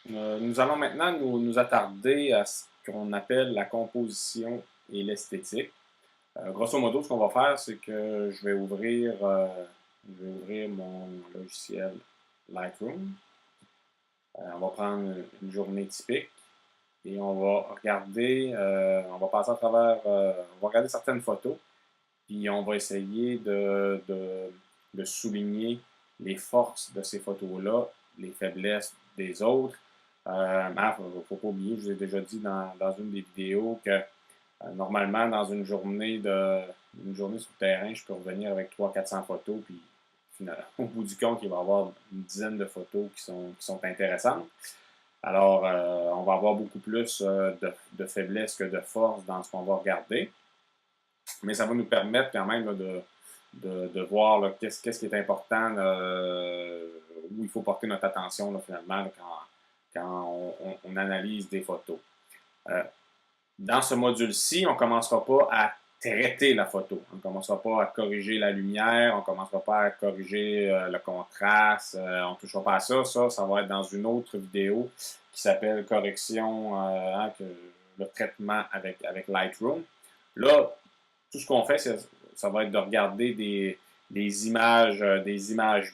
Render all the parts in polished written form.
Nous allons maintenant nous attarder à ce qu'on appelle la composition et l'esthétique. Grosso modo, ce qu'on va faire, c'est que je vais ouvrir mon logiciel Lightroom. On va prendre une journée typique et on va passer à travers, on va regarder certaines photos, puis on va essayer de souligner les forces de ces photos-là, les faiblesses des autres. Il ne faut pas oublier, je vous ai déjà dit dans une des vidéos que normalement, dans une journée sur le terrain, je peux revenir avec 300-400 photos, puis au bout du compte, il va y avoir une dizaine de photos qui sont intéressantes. Alors, on va avoir beaucoup plus de faiblesse que de force dans ce qu'on va regarder, mais ça va nous permettre quand même là, de voir qu'est-ce qui est important, où il faut porter notre attention là, finalement là, quand on analyse des photos. Euh, Dans ce module-ci, on ne commencera pas à traiter la photo. On ne commencera pas à corriger la lumière, on ne commencera pas à corriger le contraste, on ne touchera pas à ça. Ça va être dans une autre vidéo qui s'appelle Correction, le traitement avec Lightroom. Là, tout ce qu'on fait, ça va être de regarder des images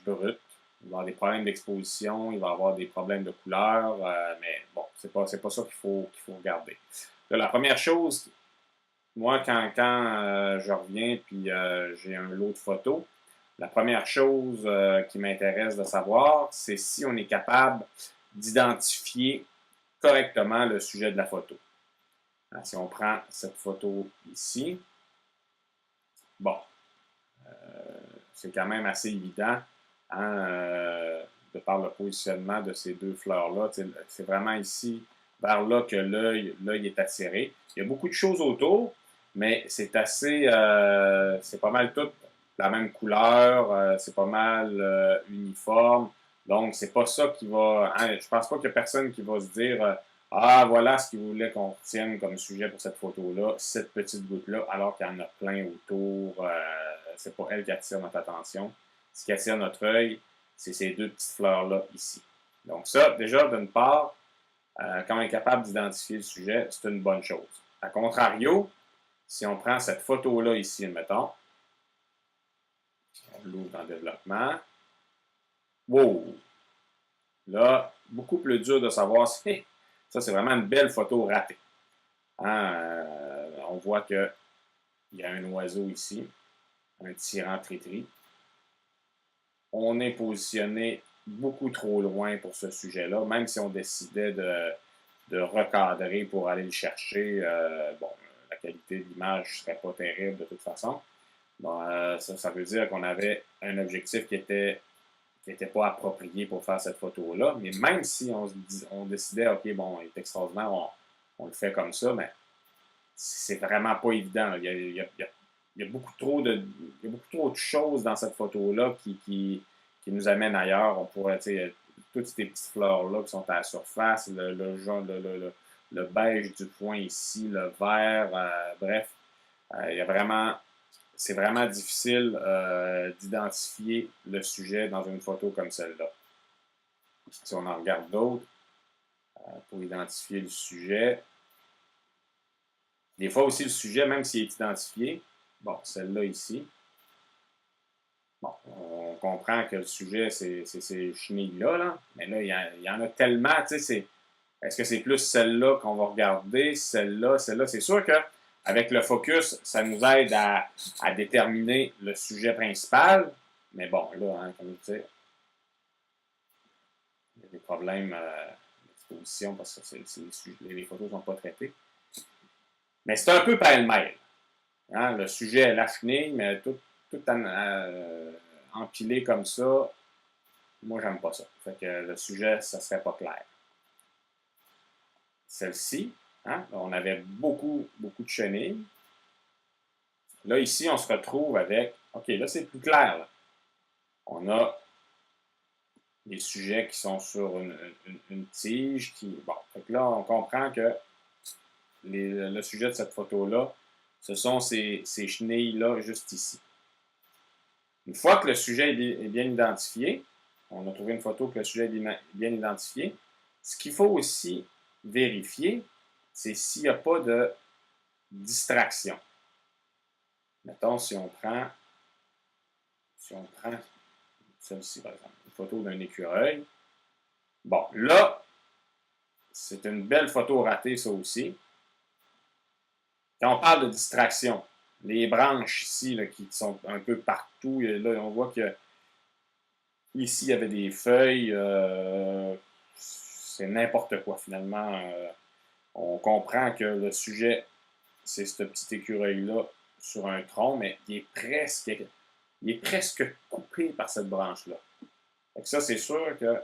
brutes. Il va y avoir des problèmes d'exposition, il va y avoir des problèmes de couleur, mais bon, c'est pas ça qu'il faut regarder. Là, la première chose, moi, quand je reviens puis j'ai un lot de photos, la première chose qui m'intéresse de savoir, c'est si on est capable d'identifier correctement le sujet de la photo. Alors, si on prend cette photo ici, bon, c'est quand même assez évident, hein, de par le positionnement de ces deux fleurs-là. C'est vraiment ici, vers là, que l'œil est attiré. Il y a beaucoup de choses autour, mais c'est pas mal tout la même couleur, c'est pas mal uniforme. Donc, c'est pas ça qui va. Hein, je pense pas qu'il y a personne qui va se dire ah, voilà ce qu'il voulait qu'on retienne comme sujet pour cette photo-là, cette petite goutte-là, alors qu'il y en a plein autour. C'est pas elle qui attire notre attention. Ce qui attire notre œil, c'est ces deux petites fleurs-là ici. Donc ça, déjà, d'une part, quand on est capable d'identifier le sujet, c'est une bonne chose. A contrario, si on prend cette photo-là ici, admettons, on l'ouvre en développement, wow! Là, beaucoup plus dur de savoir si ça, c'est vraiment une belle photo ratée. Hein? On voit qu'il y a un oiseau ici, un tyran tri-tri. On est positionné beaucoup trop loin pour ce sujet-là, même si on décidait de recadrer pour aller le chercher. Bon, la qualité de l'image ne serait pas terrible de toute façon. Bon, ça veut dire qu'on avait un objectif qui était pas approprié pour faire cette photo-là. Mais même si on décidait, OK, bon, il est extraordinaire, on le fait comme ça, mais c'est vraiment pas évident. Il y a beaucoup trop de choses dans cette photo-là qui nous amènent ailleurs. On pourrait, tu sais, toutes ces petites fleurs-là qui sont à la surface, le jaune, le beige du point ici, le vert, bref, il y a vraiment, c'est vraiment difficile d'identifier le sujet dans une photo comme celle-là. Si on en regarde d'autres, pour identifier le sujet, des fois aussi le sujet, même s'il est identifié, bon, celle-là ici, bon, on comprend que le sujet, c'est ces chenilles-là, là, mais là, il y en a tellement, tu sais, est-ce que c'est plus celle-là qu'on va regarder, celle-là, celle-là? C'est sûr que avec le focus, ça nous aide à déterminer le sujet principal, mais bon, là, hein, comme je disais, il y a des problèmes d'exposition parce que les photos ne sont pas traitées. Mais c'est un peu pêle-mêle. Hein? Le sujet est la chenille, mais tout empilé comme ça, moi, j'aime pas ça. Fait que le sujet, ça serait pas clair. Celle-ci, hein, on avait beaucoup de chenilles. Là, ici, on se retrouve avec, OK, là, c'est plus clair. Là. On a des sujets qui sont sur une tige qui. Bon, fait que là, on comprend que le sujet de cette photo-là, ce sont ces chenilles-là juste ici. Une fois que le sujet est bien identifié, on a trouvé une photo que le sujet est bien identifié, Ce qu'il faut aussi vérifier, c'est s'il n'y a pas de distraction. Mettons, si on prend celle-ci, par exemple, une photo d'un écureuil. Bon, là, c'est une belle photo ratée, ça aussi. Quand on parle de distraction, les branches ici, là, qui sont un peu partout, là, on voit que ici, il y avait des feuilles. C'est n'importe quoi, finalement. On comprend que le sujet, c'est ce petit écureuil-là sur un tronc, mais il est presque coupé par cette branche-là. Ça, c'est sûr que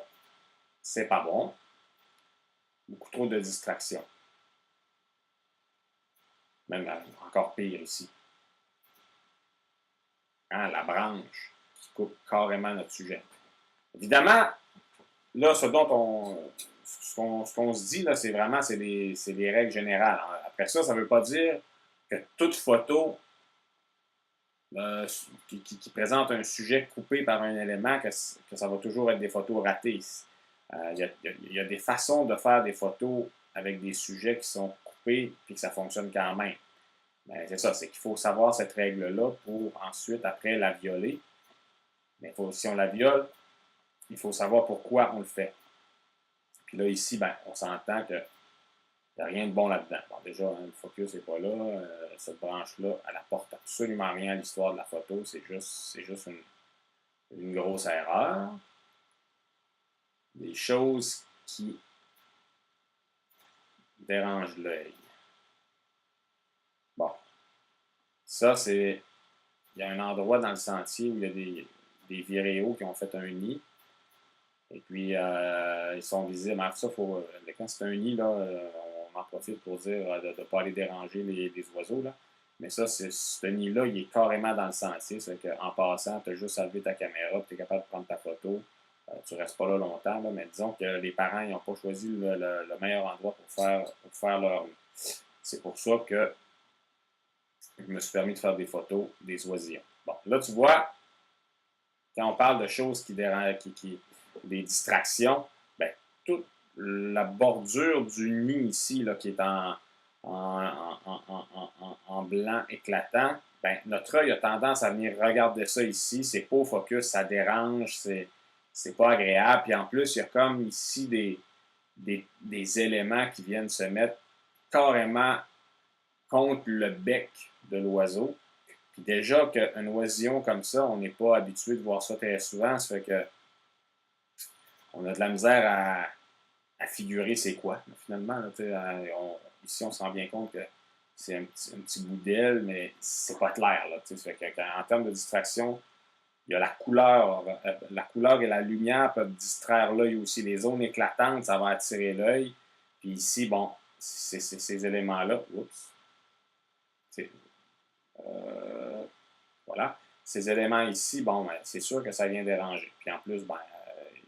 c'est pas bon. Beaucoup trop de distractions. Même encore pire ici. Hein, la branche qui coupe carrément notre sujet. Évidemment, là, ce qu'on se dit, là, c'est vraiment des règles générales. Après ça ne veut pas dire que toute photo qui présente un sujet coupé par un élément, que ça va toujours être des photos ratées. Il y a des façons de faire des photos avec des sujets qui sont coupés et que ça fonctionne quand même. Mais c'est ça, c'est qu'il faut savoir cette règle-là pour ensuite, après, la violer. Mais si on la viole, il faut savoir pourquoi on le fait. Puis là, ici, ben, on s'entend qu'il n'y a rien de bon là-dedans. Bon, déjà, hein, le focus n'est pas là. Cette branche-là, elle n'apporte absolument rien à l'histoire de la photo. C'est juste une grosse erreur. Des choses qui dérangent l'œil. Bon. Ça, c'est... Il y a un endroit dans le sentier où il y a des viréos qui ont fait un nid. Et puis, ils sont visibles. Alors ça, quand c'est un nid, là, on en profite pour dire de ne pas aller déranger les oiseaux. Là. Mais ça, ce nid-là, il est carrément dans le sentier. C'est qu'en passant, tu as juste à lever ta caméra et tu es capable de prendre ta photo. Tu ne restes pas là longtemps, là, mais disons que les parents n'ont pas choisi le meilleur endroit pour faire leur nid. C'est pour ça que je me suis permis de faire des photos des oisillons. Bon, là, tu vois, quand on parle de choses qui dérangent, des distractions, ben, toute la bordure du nid ici, là, qui est en blanc éclatant, ben, notre œil a tendance à venir regarder ça ici. C'est pas au focus, ça dérange, c'est pas agréable. Puis en plus, il y a comme ici des éléments qui viennent se mettre carrément contre le bec de l'oiseau. Puis déjà qu'un oisillon comme ça, on n'est pas habitué de voir ça très souvent, ça fait que on a de la misère à figurer c'est quoi. Mais finalement, là, ici, on se rend bien compte que c'est un petit bout d'aile, mais c'est pas clair. Là, ça fait en termes de distraction, il y a la couleur et la lumière peuvent distraire l'œil aussi. Les zones éclatantes, ça va attirer l'œil. Puis ici, bon, c'est ces éléments-là. Oups. Voilà. Ces éléments ici, bon, ben, c'est sûr que ça vient déranger. Puis en plus, ben,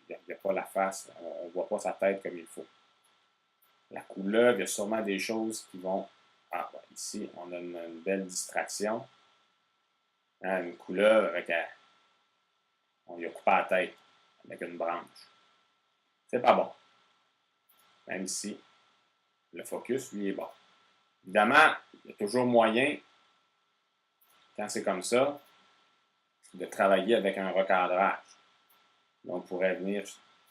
il n'y a pas la face, on ne voit pas sa tête comme il faut. La couleuvre, il y a sûrement des choses qui vont... Ah, ben, ici, on a une belle distraction. Hein, une couleuvre avec... On lui a coupé la tête avec une branche. C'est pas bon. Même ici, le focus, lui, est bon. Évidemment, il y a toujours moyen, quand c'est comme ça, de travailler avec un recadrage. On pourrait venir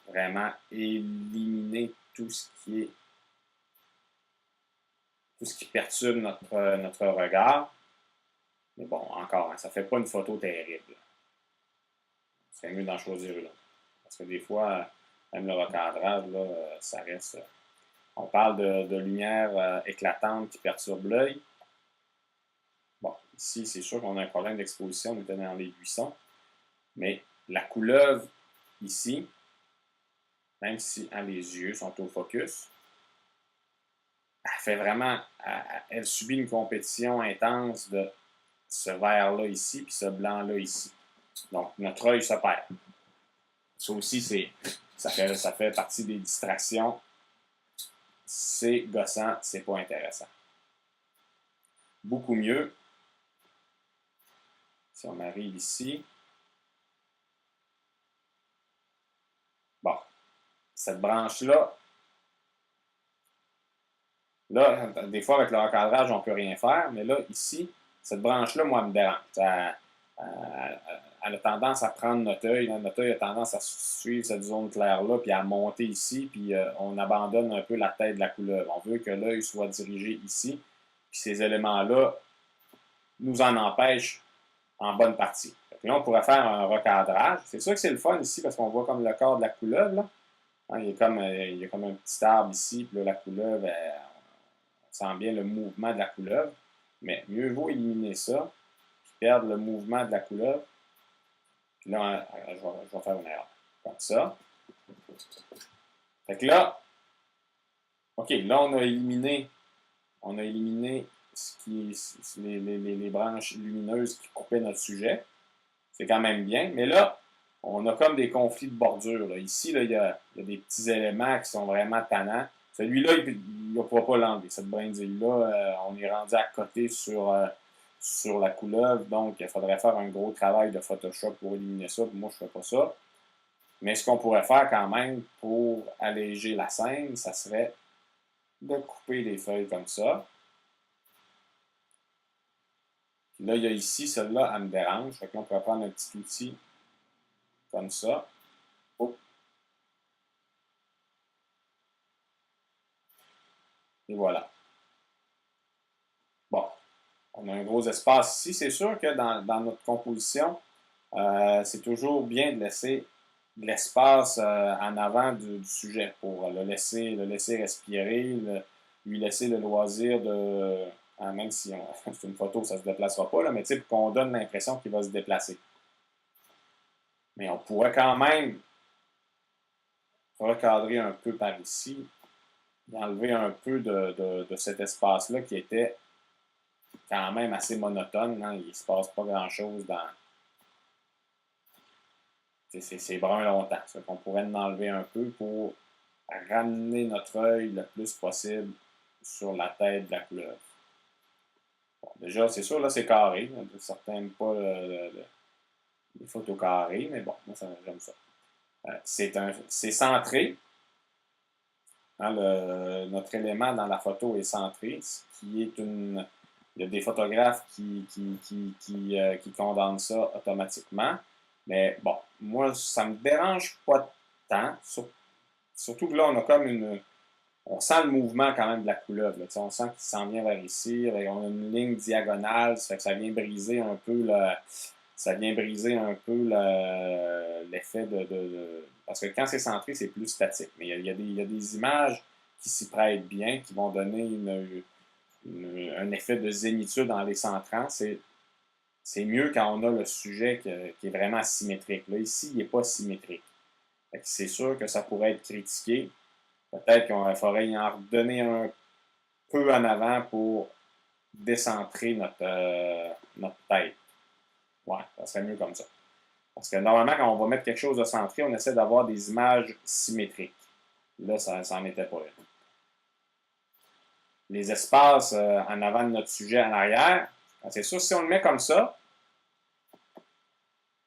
vraiment éliminer tout ce qui perturbe notre regard. Mais bon, encore, hein, ça ne fait pas une photo terrible. C'est mieux d'en choisir une autre. Parce que des fois, même le recadrage, là, ça reste. On parle de lumière éclatante qui perturbe l'œil. Bon, ici, c'est sûr qu'on a un problème d'exposition, on était dans les buissons. Mais la couleuvre, ici, même si hein, les yeux sont au focus, elle subit une compétition intense de ce vert-là ici, puis ce blanc-là ici. Donc, notre œil se perd. Ça aussi, ça fait partie des distractions. C'est gossant, c'est pas intéressant. Beaucoup mieux, si on arrive ici, bon, cette branche-là, Là, des fois, avec le recadrage, on ne peut rien faire, mais là, ici, cette branche-là, moi, elle me dérange. Elle a tendance à prendre notre œil. Notre œil a tendance à suivre cette zone claire-là, puis à monter ici, puis on abandonne un peu la tête de la couleuvre. On veut que l'œil soit dirigé ici, puis ces éléments-là nous en empêchent en bonne partie. Là, on pourrait faire un recadrage. C'est sûr que c'est le fun ici, parce qu'on voit comme le corps de la couleuvre, là. Hein, il y a comme un petit arbre ici, puis là, la couleuvre, on sent bien le mouvement de la couleuvre. Mais mieux vaut éliminer ça, puis perdre le mouvement de la couleuvre. Puis là, je vais faire une erreur. Comme ça. Fait que là, OK, là, on a éliminé les branches lumineuses qui coupaient notre sujet. C'est quand même bien. Mais là, on a comme des conflits de bordure. Là. Ici, là, il y a des petits éléments qui sont vraiment tannants. Celui-là, il ne pourra pas l'enlever. Cette brindille-là, on est rendu à côté sur la couleuvre. Donc, il faudrait faire un gros travail de Photoshop pour éliminer ça. Moi, je ne fais pas ça. Mais ce qu'on pourrait faire quand même pour alléger la scène, ça serait de couper des feuilles comme ça. Puis là, il y a ici, celle-là, elle me dérange. Fait que là, on pourrait prendre un petit outil comme ça. Oh. Et voilà. Bon, on a un gros espace ici. C'est sûr que dans notre composition, c'est toujours bien de laisser de l'espace en avant du sujet pour le laisser respirer, lui laisser le loisir de... même si c'est une photo, ça ne se déplacera pas, là, mais pour qu'on donne l'impression qu'il va se déplacer. Mais on pourrait quand même recadrer un peu par ici, enlever un peu de cet espace-là qui était quand même assez monotone. Hein? Il ne se passe pas grand-chose dans... C'est brun longtemps. Ça qu'on pourrait en enlever un peu pour ramener notre œil le plus possible sur la tête de la couleuvre. Bon, déjà, c'est sûr, là, c'est carré. Certains n'aiment pas les photos carrées, mais bon, moi, j'aime ça. C'est centré. Hein, notre élément dans la photo est centré, ce qui est une... Il y a des photographes qui condamnent ça automatiquement. Mais bon, moi, ça ne me dérange pas tant. Surtout que là, on a comme une... On sent le mouvement quand même de la couleuvre. Là, on sent qu'il s'en vient vers ici. On a une ligne diagonale, ça fait que ça vient briser un peu l'effet Parce que quand c'est centré, c'est plus statique. Mais il y a des images qui s'y prêtent bien, qui vont donner un effet de zénitude en les centrant. C'est mieux quand on a le sujet qui est vraiment symétrique. Là, ici, il n'est pas symétrique. C'est sûr que ça pourrait être critiqué. Peut-être qu'il faudrait y en redonner un peu en avant pour décentrer notre tête. Ouais, ça serait mieux comme ça. Parce que normalement, quand on va mettre quelque chose de centré, on essaie d'avoir des images symétriques. Là, ça n'en était pas une. Les espaces en avant de notre sujet en arrière, c'est sûr, si on le met comme ça,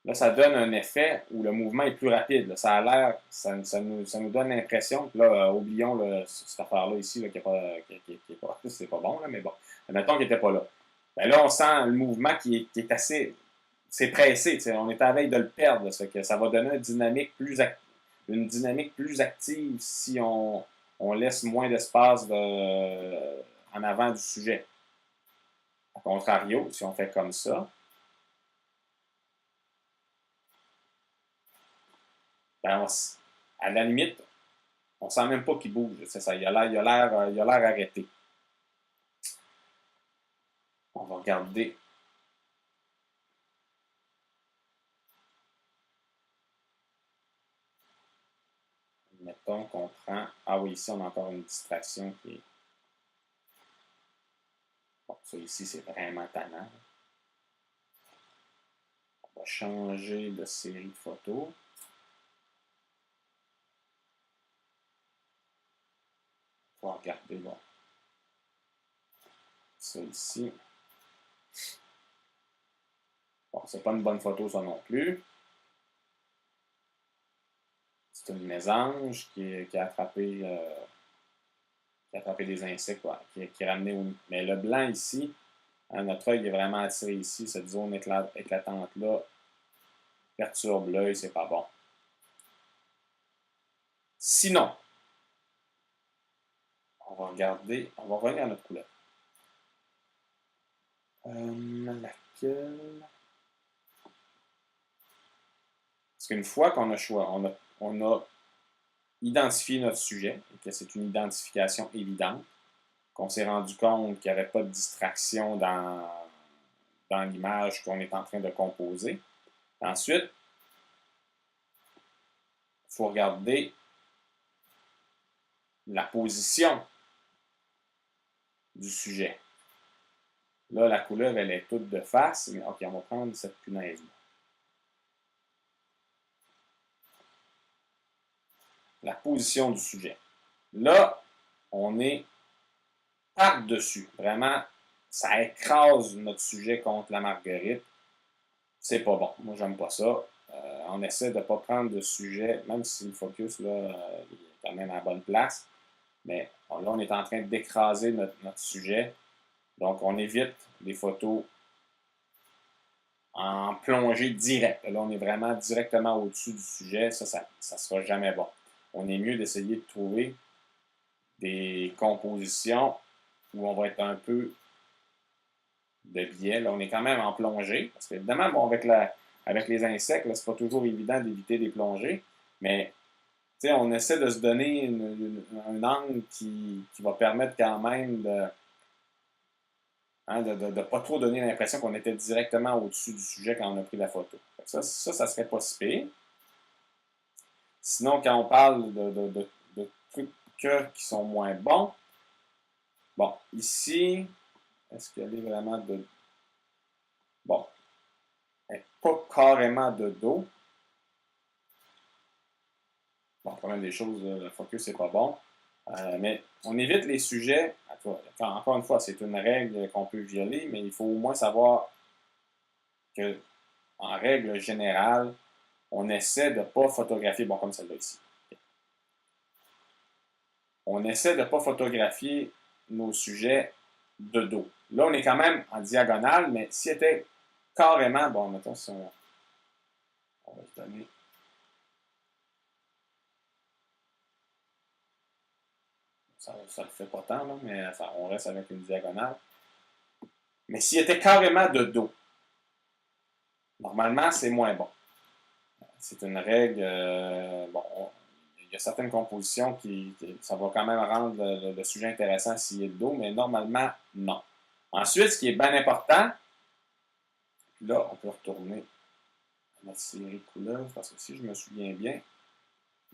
là, ça donne un effet où le mouvement est plus rapide. Là. Ça a l'air, ça nous donne l'impression, là, oublions cette affaire-là ici, là, qui est pas, c'est pas bon, là, mais bon, admettons qu'il n'était pas là. Ben là, on sent le mouvement qui est assez, c'est pressé, on est à la veille de le perdre, ça, que ça va donner une dynamique plus active si on laisse moins d'espace en avant du sujet. A contrario, si on fait comme ça, ben à la limite, on sent même pas qu'il bouge. C'est ça, il a l'air arrêté. On va regarder. Mettons qu'on prend... Ah oui, ici, on a encore une distraction qui est... Bon, ça ici, c'est vraiment tannant. On va changer de série de photos. On va regarder, bon. Ça ici. Bon, c'est pas une bonne photo, ça non plus. C'est une mésange qui a attrapé attraper des insectes, ouais, qui ramenait au nid. Mais le blanc ici, hein, notre œil est vraiment attiré ici. Cette zone éclatante-là perturbe l'œil, c'est pas bon. Sinon, on va regarder, on va revenir à notre couleur. Laquelle? Parce qu'une fois qu'on a on a identifié notre sujet, et que c'est une identification évidente, qu'on s'est rendu compte qu'il n'y avait pas de distraction dans l'image qu'on est en train de composer. Ensuite, il faut regarder la position du sujet. Là, la couleur, elle est toute de face. Mais OK, on va prendre cette punaise-là. La position du sujet. Là, on est par-dessus. Vraiment, ça écrase notre sujet contre la marguerite. C'est pas bon. Moi, j'aime pas ça. On essaie de ne pas prendre de sujet, même si le focus là, il est quand même à la bonne place. Mais là, on est en train d'écraser notre sujet. Donc, on évite les photos en plongée directe. Là, on est vraiment directement au-dessus du sujet. Ça ne sera jamais bon. On est mieux d'essayer de trouver des compositions où on va être un peu de biais. Là, on est quand même en plongée. Parce qu'évidemment, bon, avec les insectes, c'est pas toujours évident d'éviter des plongées. Mais on essaie de se donner un angle qui va permettre quand même de ne pas trop donner l'impression qu'on était directement au-dessus du sujet quand on a pris la photo. Ça serait pas si pire. Sinon, quand on parle de trucs qui sont moins bons, bon, ici, est-ce qu'elle est vraiment de... Bon, elle n'est pas carrément de dos. Bon, quand même des choses, le focus n'est pas bon. Mais on évite les sujets. Encore une fois, c'est une règle qu'on peut violer, mais il faut au moins savoir que, en règle générale, on essaie de ne pas photographier, bon, comme celle-là ici. On essaie de ne pas photographier nos sujets de dos. Là, on est quand même en diagonale, mais s'il était carrément, bon, mettons, si on va se donner. Ça ne le fait pas tant, là, mais on reste avec une diagonale. Mais s'il était carrément de dos, normalement, c'est moins bon. C'est une règle. Bon, il y a certaines compositions ça va quand même rendre le sujet intéressant s'il est de dos, mais normalement, non. Ensuite, ce qui est bien important, là, on peut retourner à notre série couleurs, parce que si je me souviens bien,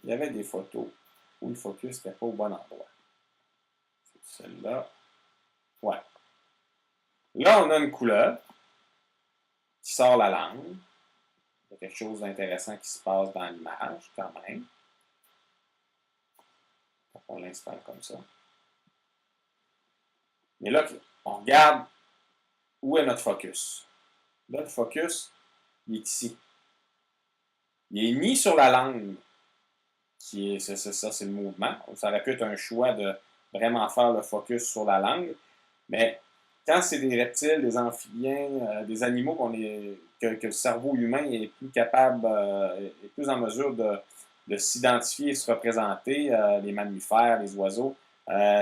il y avait des photos où le focus n'était pas au bon endroit. C'est celle-là. Ouais. Là, on a une couleur qui sort la langue. Il y a quelque chose d'intéressant qui se passe dans l'image, quand même. Donc, on l'installe comme ça. Mais là, on regarde où est notre focus. Là, le focus, il est ici. Il est ni sur la langue, qui est ça, c'est le mouvement. Ça aurait pu être un choix de vraiment faire le focus sur la langue. Mais quand c'est des reptiles, des amphibiens, des animaux que le cerveau humain est plus capable, est plus en mesure de s'identifier et se représenter, les mammifères, les oiseaux,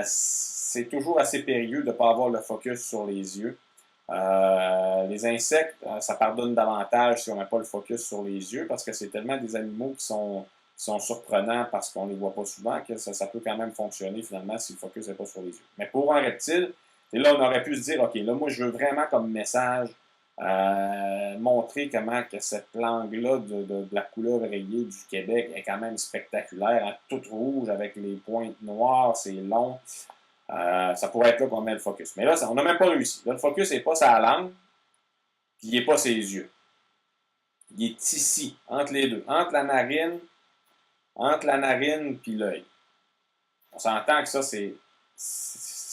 c'est toujours assez périlleux de ne pas avoir le focus sur les yeux. Les insectes, ça pardonne davantage si on n'a pas le focus sur les yeux parce que c'est tellement des animaux qui sont surprenants parce qu'on ne les voit pas souvent que ça peut quand même fonctionner finalement si le focus n'est pas sur les yeux. Mais pour un reptile, et là, on aurait pu se dire, OK, là, moi, je veux vraiment comme message montrer comment que cette langue-là de la couleur rayée du Québec est quand même spectaculaire, hein, toute rouge avec les pointes noires, c'est long. Ça pourrait être là qu'on met le focus. Mais là, on n'a même pas réussi. Là, le focus n'est pas sa langue, puis il n'est pas ses yeux. Il est ici, entre les deux, entre la narine puis l'œil. On s'entend que ça, c'est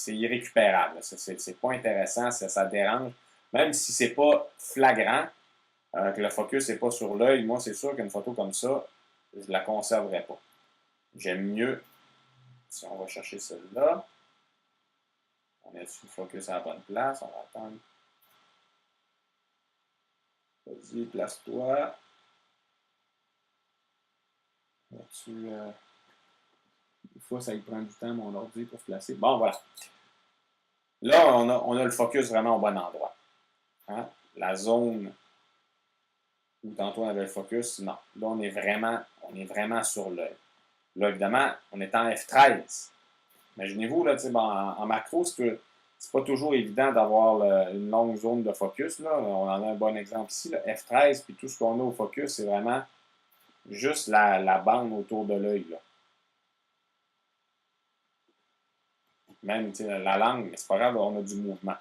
irrécupérable. C'est pas intéressant, ça dérange. Même si c'est pas flagrant, que le focus n'est pas sur l'œil, moi, c'est sûr qu'une photo comme ça, je la conserverai pas. J'aime mieux, si on va chercher celle-là, On est sur le focus à la bonne place. On va attendre. Vas-y, place-toi. Des fois, ça y prend du temps, mon ordi, pour se placer. Bon, voilà. Là, on a le focus vraiment au bon endroit. Hein? La zone où tantôt on avait le focus, non. Là, on est vraiment sur l'œil. Là, évidemment, on est en F13. Imaginez-vous, là, en macro, c'est pas toujours évident d'avoir une longue zone de focus. Là. On en a un bon exemple ici, là, F13, puis tout ce qu'on a au focus, c'est vraiment juste la bande autour de l'œil. Même la langue, mais c'est pas grave, on a du mouvement.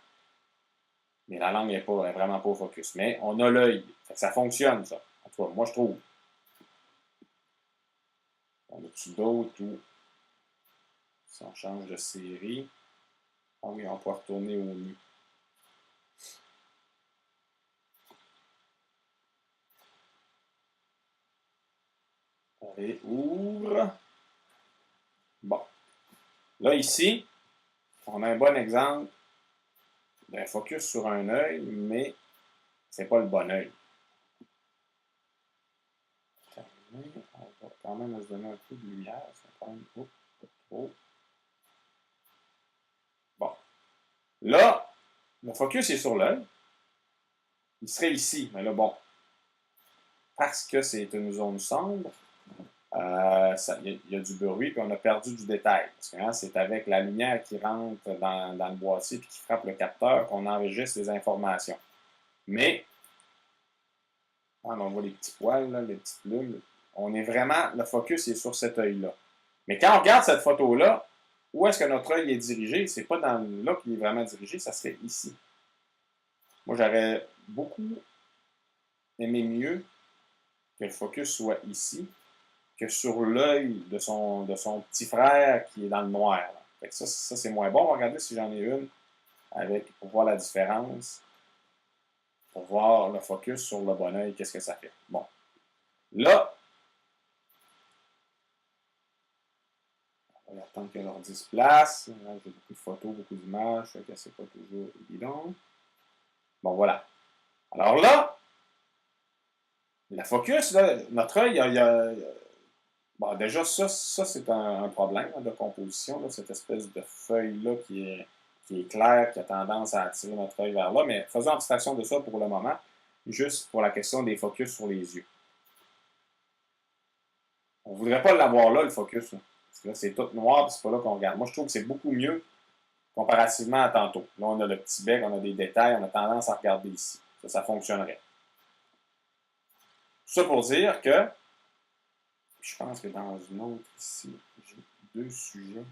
Mais la langue n'est vraiment pas au focus. Mais on a l'œil. Ça fonctionne, ça. En tout cas, moi, je trouve. On a-tu d'autres ou si on change de série, ah oui, on peut retourner au nu. Allez, ouvre. Bon. Là, ici, on a un bon exemple d'un focus sur un œil, mais c'est pas le bon œil. On va quand même se donner un peu de lumière. Ça prend pas trop. Bon. Là, le focus est sur l'œil. Il serait ici. Mais là, bon, parce que c'est une zone sombre, il y a du bruit, puis on a perdu du détail. Parce que c'est avec la lumière qui rentre dans le boîtier et qui frappe le capteur qu'on enregistre les informations. Mais, on voit les petits poils, là, les petites plumes. Le focus est sur cet œil-là. Mais quand on regarde cette photo-là, où est-ce que notre œil est dirigé? C'est pas là qu'il est vraiment dirigé, ça serait ici. Moi, j'aurais beaucoup aimé mieux que le focus soit ici que sur l'œil de son petit frère qui est dans le noir. Fait que ça c'est moins bon. On va regarder si j'en ai une pour voir la différence, pour voir le focus sur le bon œil, qu'est-ce que ça fait. Bon. Là, on va attendre que l'ordi se place. Là, j'ai beaucoup de photos, beaucoup d'images, fait que c'est pas toujours évident. Bon, voilà. Alors là, le focus, là, notre œil, bon, déjà, ça c'est un problème de composition, là, cette espèce de feuille-là qui est claire, qui a tendance à attirer notre œil vers là. Mais faisons abstraction de ça pour le moment, juste pour la question des focus sur les yeux. On ne voudrait pas l'avoir là, le focus. Là, parce que là, c'est tout noir, et c'est pas là qu'on regarde. Moi, je trouve que c'est beaucoup mieux comparativement à tantôt. Là, on a le petit bec, on a des détails, on a tendance à regarder ici. Ça fonctionnerait. Tout ça pour dire que, je pense que dans une autre ici, j'ai deux sujets.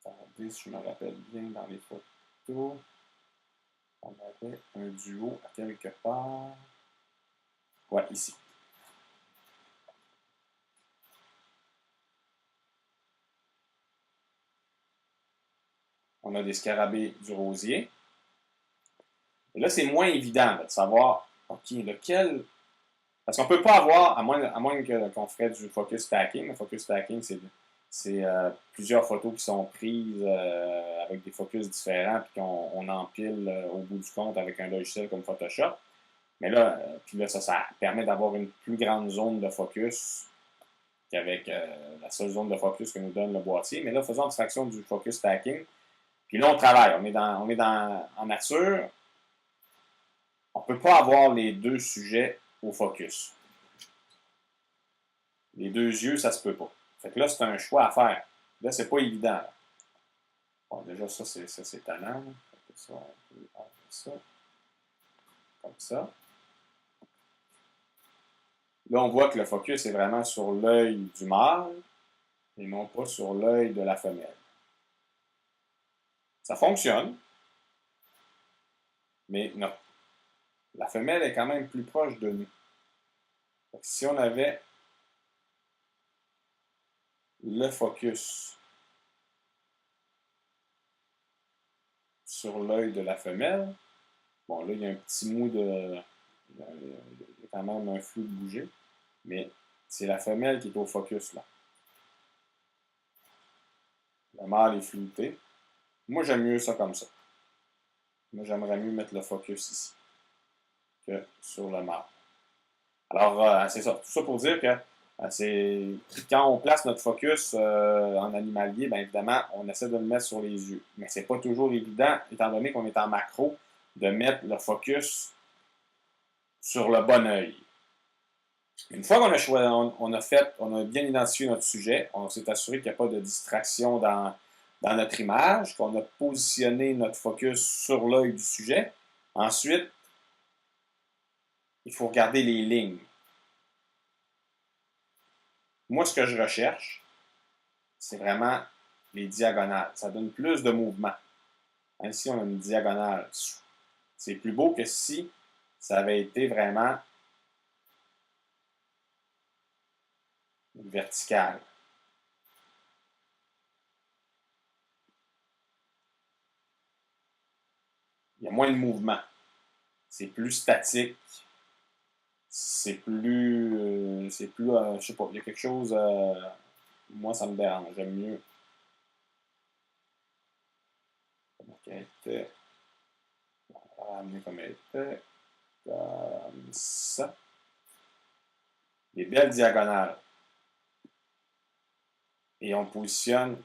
Regardez si je me rappelle bien dans les photos. On avait un duo à quelque part. Ouais, ici. On a des scarabées du rosier. Et là, c'est moins évident de savoir, OK, lequel. Parce qu'on ne peut pas avoir, à moins qu'on ferait du focus stacking. Le focus stacking, c'est plusieurs photos qui sont prises avec des focus différents, puis qu'on empile au bout du compte avec un logiciel comme Photoshop. Mais là, ça permet d'avoir une plus grande zone de focus qu'avec la seule zone de focus que nous donne le boîtier. Mais là, faisons abstraction du focus stacking. Puis là, on travaille. On est en nature. On ne peut pas avoir les deux sujets au focus. Les deux yeux, ça se peut pas. Fait que là, c'est un choix à faire. Là, c'est pas évident. Là. Bon, déjà, ça, c'est tannant. Ça, on peut faire ça. Comme ça. Là, on voit que le focus est vraiment sur l'œil du mâle et non pas sur l'œil de la femelle. Ça fonctionne, mais non. La femelle est quand même plus proche de nous. Donc, si on avait le focus sur l'œil de la femelle, bon, là, il y a un petit mou de. Il y a quand même un flou de bouger, mais c'est la femelle qui est au focus là. Le mâle est flouté. Moi, j'aime mieux ça comme ça. Moi, j'aimerais mieux mettre le focus ici que sur le marbre. Alors, c'est ça. Tout ça pour dire que c'est quand on place notre focus en animalier, bien évidemment, on essaie de le mettre sur les yeux. Mais c'est pas toujours évident, étant donné qu'on est en macro, de mettre le focus sur le bon œil. Une fois qu'on a choisi, on a bien identifié notre sujet, on s'est assuré qu'il n'y a pas de distraction dans notre image, qu'on a positionné notre focus sur l'œil du sujet. Ensuite, il faut regarder les lignes. Moi, ce que je recherche, c'est vraiment les diagonales. Ça donne plus de mouvement. Ici, on a une diagonale. C'est plus beau que si ça avait été vraiment vertical. Il y a moins de mouvement. C'est plus statique. Je sais pas, il y a quelque chose, moi ça me dérange, j'aime mieux. On va ramener comme elle était, comme ça. Des belles diagonales. Et on positionne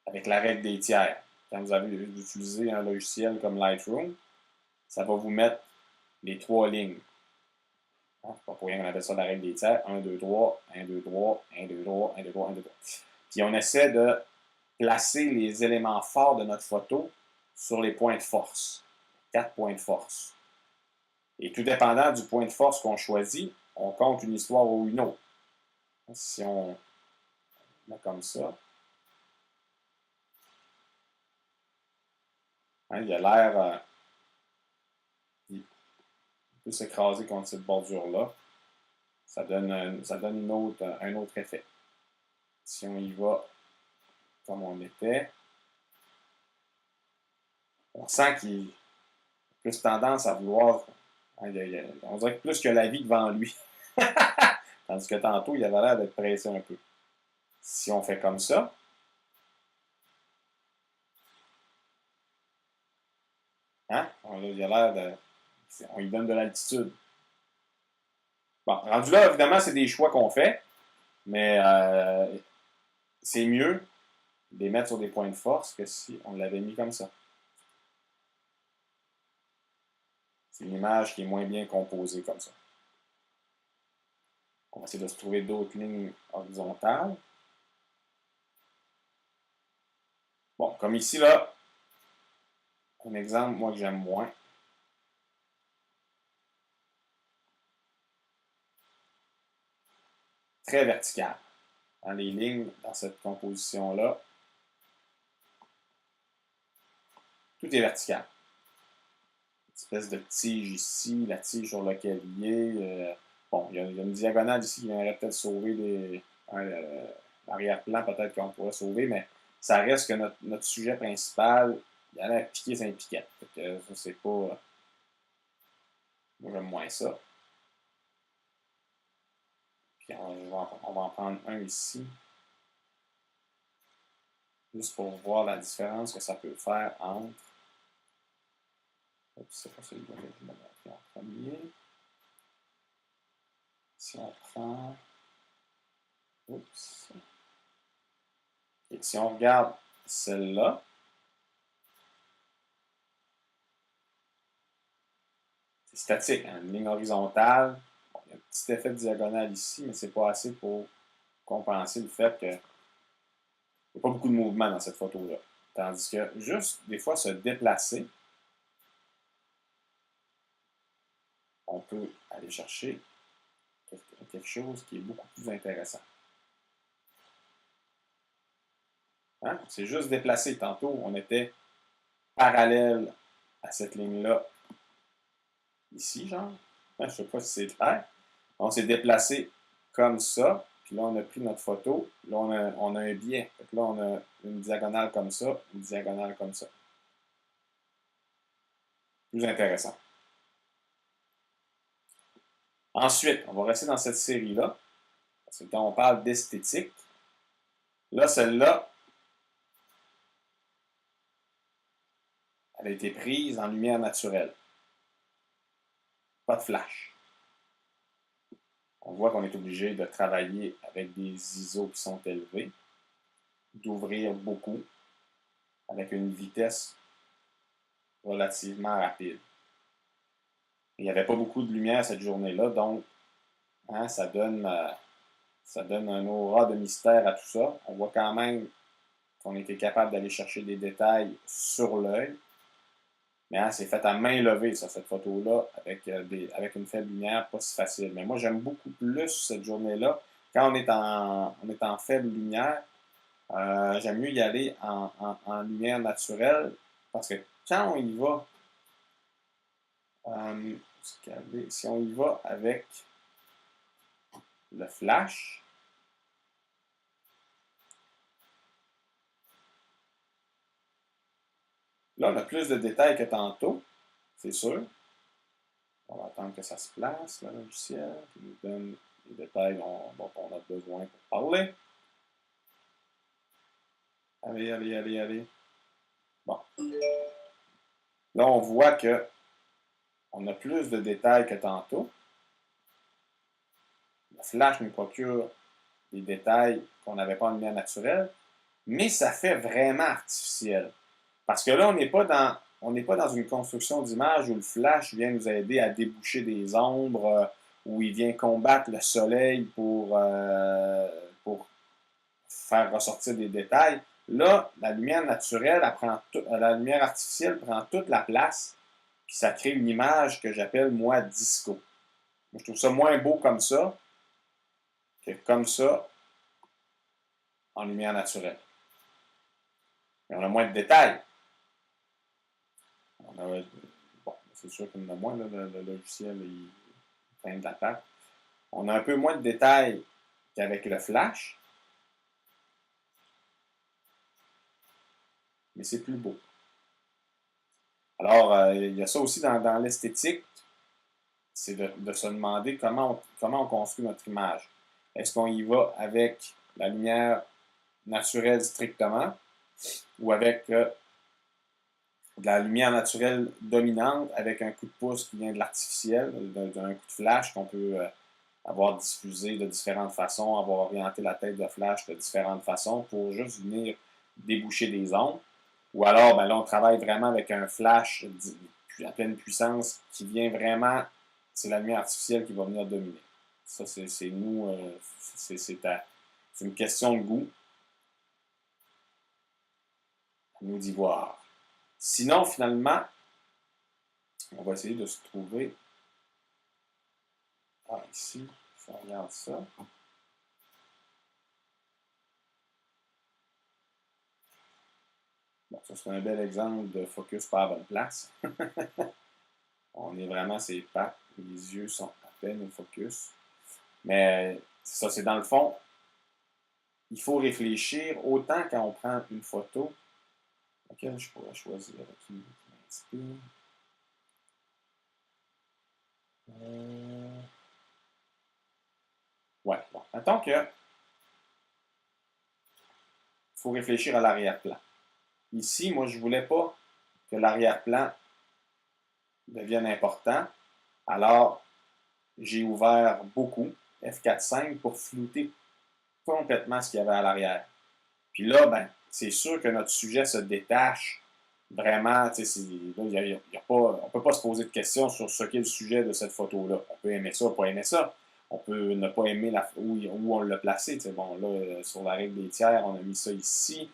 avec la règle des tiers. Quand vous avez utilisé un logiciel comme Lightroom, ça va vous mettre les 3 lignes. C'est pas pour rien qu'on appelle ça la règle des tiers. 1, 2, 3, 1, 2, 3, 1, 2, 3, 1, 2, 3, 1, 2, 3. Puis on essaie de placer les éléments forts de notre photo sur les points de force. 4 points de force. Et tout dépendant du point de force qu'on choisit, on compte une histoire ou une autre. Si on met comme ça, il a l'air il peut s'écraser contre cette bordure-là. Ça donne un autre effet. Si on y va comme on était, on sent qu'il a plus tendance à vouloir. On dirait que plus que la vie devant lui. Tandis que tantôt, il avait l'air d'être pressé un peu. Si on fait comme ça, hein? Il a l'air de. On lui donne de l'altitude. Bon, rendu là, évidemment, c'est des choix qu'on fait, mais c'est mieux de les mettre sur des points de force que si on l'avait mis comme ça. C'est une image qui est moins bien composée comme ça. On va essayer de se trouver d'autres lignes horizontales. Bon, comme ici, là, un exemple, moi, que j'aime moins. Très vertical. Dans les lignes, dans cette composition-là, tout est vertical. Une espèce de tige ici, la tige sur laquelle il est. Bon, il y a une diagonale ici qui viendrait peut-être sauver l'arrière-plan, peut-être qu'on pourrait sauver, mais ça reste que notre sujet principal, il allait piquer ses piquettes. Ça, c'est pas. Moi, j'aime moins ça. Puis on va en prendre un ici. Juste pour voir la différence que ça peut faire entre. C'est pas celui-là que je vais mettre en premier. Si on prend. Oups. Et si on regarde celle-là, c'est statique, hein, une ligne horizontale. Bon, il y a un petit effet de diagonale ici, mais c'est pas assez pour compenser le fait qu'il n'y a pas beaucoup de mouvement dans cette photo-là. Tandis que juste, des fois, se déplacer, on peut aller chercher quelque chose qui est beaucoup plus intéressant. Hein? C'est juste déplacé. Tantôt, on était parallèle à cette ligne-là, ici, genre. Je ne sais pas si c'est clair. On s'est déplacé comme ça. Puis là, on a pris notre photo. Là, on a un biais. Là, on a une diagonale comme ça, une diagonale comme ça. Plus intéressant. Ensuite, on va rester dans cette série-là. Parce que quand on parle d'esthétique, là, celle-là, Elle a été prise en lumière naturelle. Pas de flash. On voit qu'on est obligé de travailler avec des ISO qui sont élevés, d'ouvrir beaucoup, avec une vitesse relativement rapide. Il n'y avait pas beaucoup de lumière cette journée-là, donc hein, ça donne un aura de mystère à tout ça. On voit quand même qu'on était capable d'aller chercher des détails sur l'œil. Mais hein, c'est fait à main levée, ça, cette photo-là, avec une faible lumière, pas si facile. Mais moi, j'aime beaucoup plus cette journée-là. Quand on est en faible lumière, j'aime mieux y aller en lumière naturelle parce que quand on y va, si on y va avec le flash, là, on a plus de détails que tantôt, c'est sûr. On va attendre que ça se place, le logiciel, qui nous donne les détails dont on a besoin pour parler. Allez, allez, allez, allez. Bon. Là, on voit que on a plus de détails que tantôt. Le flash nous procure des détails qu'on n'avait pas en lumière naturelle, mais ça fait vraiment artificiel. Parce que là, on n'est pas dans une construction d'image où le flash vient nous aider à déboucher des ombres, où il vient combattre le soleil pour faire ressortir des détails. Là, la lumière naturelle, la lumière artificielle prend toute la place, puis ça crée une image que j'appelle, moi, disco. Moi, je trouve ça moins beau comme ça que comme ça en lumière naturelle. Mais on a moins de détails. Bon, c'est sûr qu'il y en a moins, là, le logiciel, il traîne de la patte. On a un peu moins de détails qu'avec le flash, mais c'est plus beau. Alors, il y a ça aussi dans l'esthétique, c'est de se demander comment on construit notre image. Est-ce qu'on y va avec la lumière naturelle strictement ou avec de la lumière naturelle dominante avec un coup de pouce qui vient de l'artificiel, d'un coup de flash qu'on peut avoir diffusé de différentes façons, avoir orienté la tête de flash de différentes façons pour juste venir déboucher des ondes. Ou alors, ben là, on travaille vraiment avec un flash à pleine puissance qui vient vraiment, c'est la lumière artificielle qui va venir dominer. Ça, c'est nous, c'est une question de goût. À nous d'y voir. Sinon, finalement, on va essayer de se trouver. Ah, ici, si on regarde ça. Bon, ça, c'est un bel exemple de focus pas à bonne place. On est vraiment ses pattes, les yeux sont à peine au focus. Mais ça, c'est dans le fond, il faut réfléchir autant quand on prend une photo, laquelle je pourrais choisir, qui m'inspire. Ouais, bon. Mettons que il faut réfléchir à l'arrière-plan. Ici, moi, je ne voulais pas que l'arrière-plan devienne important. Alors, j'ai ouvert beaucoup F4.5 pour flouter complètement ce qu'il y avait à l'arrière. Puis là, ben, c'est sûr que notre sujet se détache vraiment. On ne peut pas se poser de questions sur ce qu'est le sujet de cette photo-là. On peut aimer ça, pas aimer ça. On peut ne pas aimer où on l'a placé. Bon, là, sur la règle des tiers, on a mis ça ici.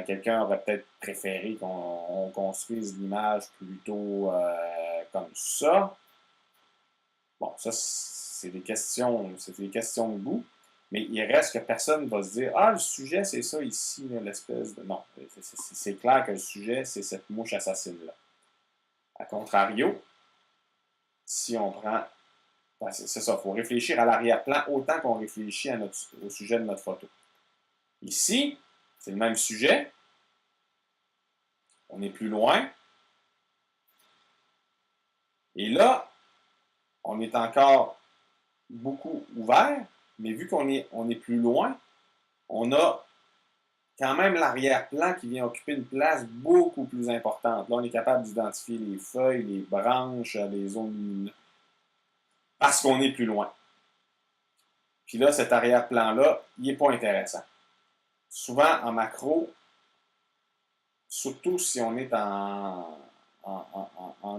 Quelqu'un aurait peut-être préféré qu'on construise l'image plutôt comme ça. Bon, ça, c'est des questions de goût. Mais il reste que personne ne va se dire ah, le sujet, c'est ça ici, l'espèce de. Non, c'est clair que le sujet, c'est cette mouche assassine-là. A contrario, si on prend. Ben, c'est ça, il faut réfléchir à l'arrière-plan autant qu'on réfléchit au sujet de notre photo. Ici, c'est le même sujet. On est plus loin. Et là, on est encore beaucoup ouvert, mais vu qu'on est plus loin, on a quand même l'arrière-plan qui vient occuper une place beaucoup plus importante. Là, on est capable d'identifier les feuilles, les branches, les zones lumineuses, parce qu'on est plus loin. Puis là, cet arrière-plan-là, il n'est pas intéressant. Souvent, en macro, surtout si on est en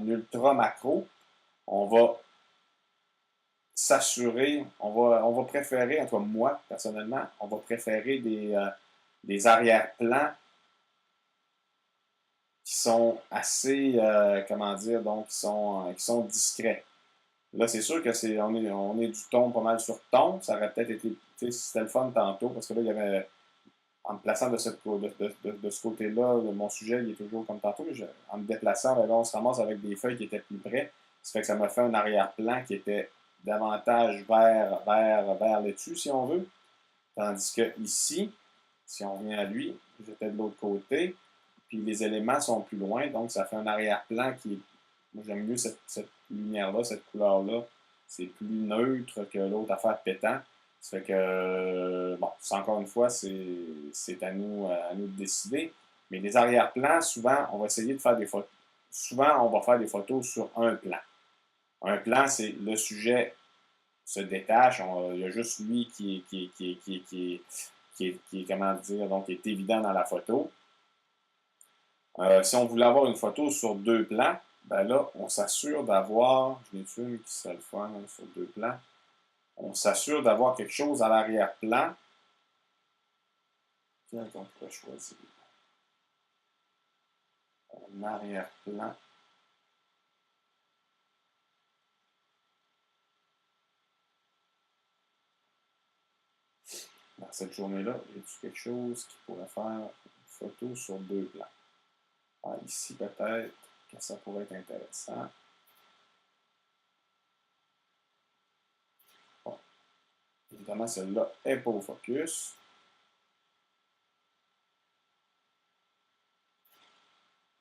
ultra macro, on va s'assurer, on va préférer, en tout cas moi, personnellement, on va préférer des arrière-plans qui sont assez, comment dire, donc qui sont discrets. Là, c'est sûr que on est du ton pas mal sur ton. Ça aurait peut-être été, tu sais, c'était le fun tantôt, parce que là, il y avait, en me plaçant de ce côté-là, mon sujet, il est toujours comme tantôt, en me déplaçant, là, on se ramasse avec des feuilles qui étaient plus près. Ça fait que ça m'a fait un arrière-plan qui était davantage vers le dessus, si on veut. Tandis que ici, si on revient à lui, j'étais de l'autre côté, puis les éléments sont plus loin, donc ça fait un arrière-plan qui est. Moi, j'aime mieux cette lumière-là, cette couleur-là. C'est plus neutre que l'autre affaire pétant. Ça fait que, bon, ça, encore une fois, c'est à nous de décider. Mais les arrière-plans, souvent, on va essayer de faire des photos. Souvent, on va faire des photos sur un plan. Un plan, c'est le sujet se détache. Il y a juste lui qui est, comment dire, donc qui est évident dans la photo. Si on voulait avoir une photo sur deux plans, ben là, on s'assure d'avoir, je n'ai une qui serait le fun sur deux plans, on s'assure d'avoir quelque chose à l'arrière-plan. Quel qu'on pourrait choisir? En arrière-plan. Dans cette journée-là, y a-t-il quelque chose qui pourrait faire une photo sur deux plans? Ah, ici, peut-être que ça pourrait être intéressant. Bon. Évidemment, celle-là n'est pas au focus.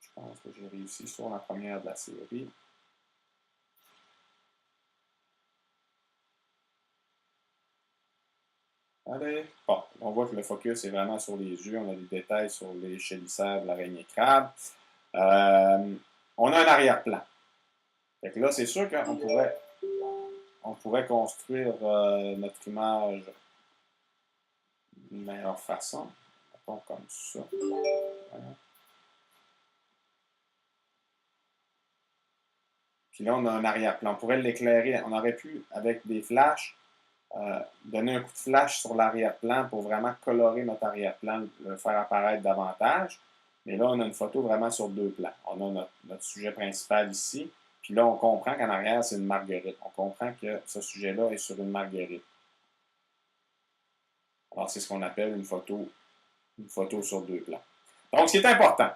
Je pense que j'ai réussi sur la première de la série. Allez. Bon, on voit que le focus est vraiment sur les yeux. On a des détails sur les chélicères de l'araignée crabe. On a un arrière-plan. Fait que là, c'est sûr on pourrait construire notre image d'une meilleure façon. Mettons comme ça. Voilà. Puis là, on a un arrière-plan. On pourrait l'éclairer. On aurait pu, avec des flashs, donner un coup de flash sur l'arrière-plan pour vraiment colorer notre arrière-plan, le faire apparaître davantage. Mais là, on a une photo vraiment sur deux plans. On a notre sujet principal ici. Puis là, on comprend qu'en arrière, c'est une marguerite. On comprend que ce sujet-là est sur une marguerite. Alors, c'est ce qu'on appelle une photo sur deux plans. Donc, ce qui est important,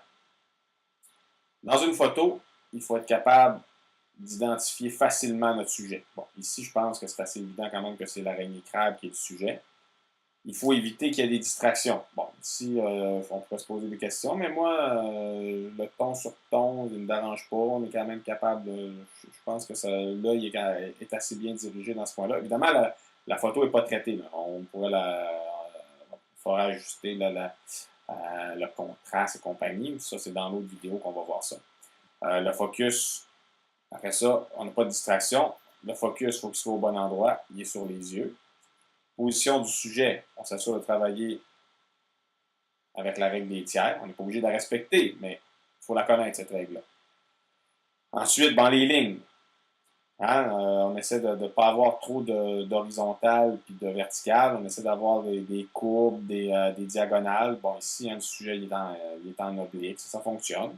dans une photo, il faut être capable d'identifier facilement notre sujet. Bon, ici, je pense que c'est assez évident quand même que c'est l'araignée crabe qui est le sujet. Il faut éviter qu'il y ait des distractions. Bon, ici, on peut se poser des questions, mais moi, le ton sur ton, il ne me dérange pas. On est quand même capable de. Je pense que l'œil est assez bien dirigé dans ce point-là. Évidemment, la photo n'est pas traitée. Là. On pourrait il faudra ajuster le contraste et compagnie. Ça, c'est dans l'autre vidéo qu'on va voir ça. Le focus, après ça, on n'a pas de distraction. Le focus, il faut qu'il soit au bon endroit. Il est sur les yeux. Position du sujet, on s'assure de travailler avec la règle des tiers. On n'est pas obligé de la respecter, mais il faut la connaître, cette règle-là. Ensuite, dans les lignes, hein, on essaie de ne pas avoir trop d'horizontale puis de verticale. On essaie d'avoir des courbes, des diagonales. Bon, ici, hein, le sujet il est en oblique, ça fonctionne.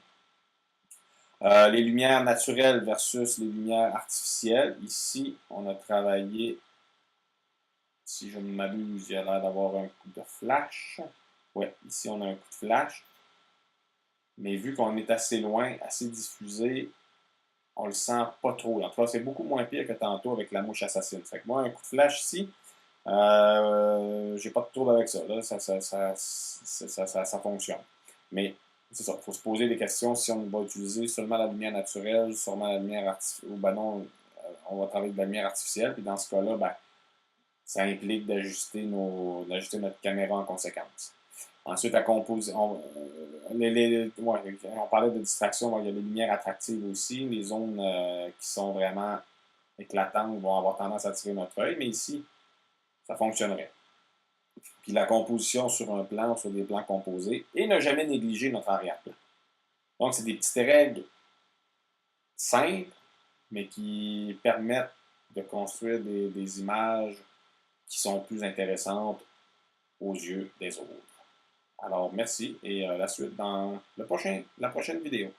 Les lumières naturelles versus les lumières artificielles. Ici, on a travaillé, si je ne m'abuse, il y a l'air d'avoir un coup de flash. Oui, ici, on a un coup de flash. Mais vu qu'on est assez loin, assez diffusé, on le sent pas trop. En tout cas, c'est beaucoup moins pire que tantôt avec la mouche assassine. Fait que moi, un coup de flash ici, j'ai pas de trouble avec ça. Là, ça fonctionne. Mais c'est ça, il faut se poser des questions si on va utiliser seulement la lumière naturelle, seulement la lumière artificielle, ou ben non, on va travailler de la lumière artificielle, puis dans ce cas-là, ben, ça implique d'ajuster notre caméra en conséquence. Ensuite, la composition. Ouais, on parlait de distraction, il y a les lumières attractives aussi. Les zones qui sont vraiment éclatantes vont avoir tendance à attirer notre œil, mais ici, ça fonctionnerait. Puis la composition sur un plan, sur des plans composés, et ne jamais négliger notre arrière-plan. Donc, c'est des petites règles simples, mais qui permettent de construire des images qui sont plus intéressantes aux yeux des autres. Alors, merci et la suite dans la prochaine vidéo.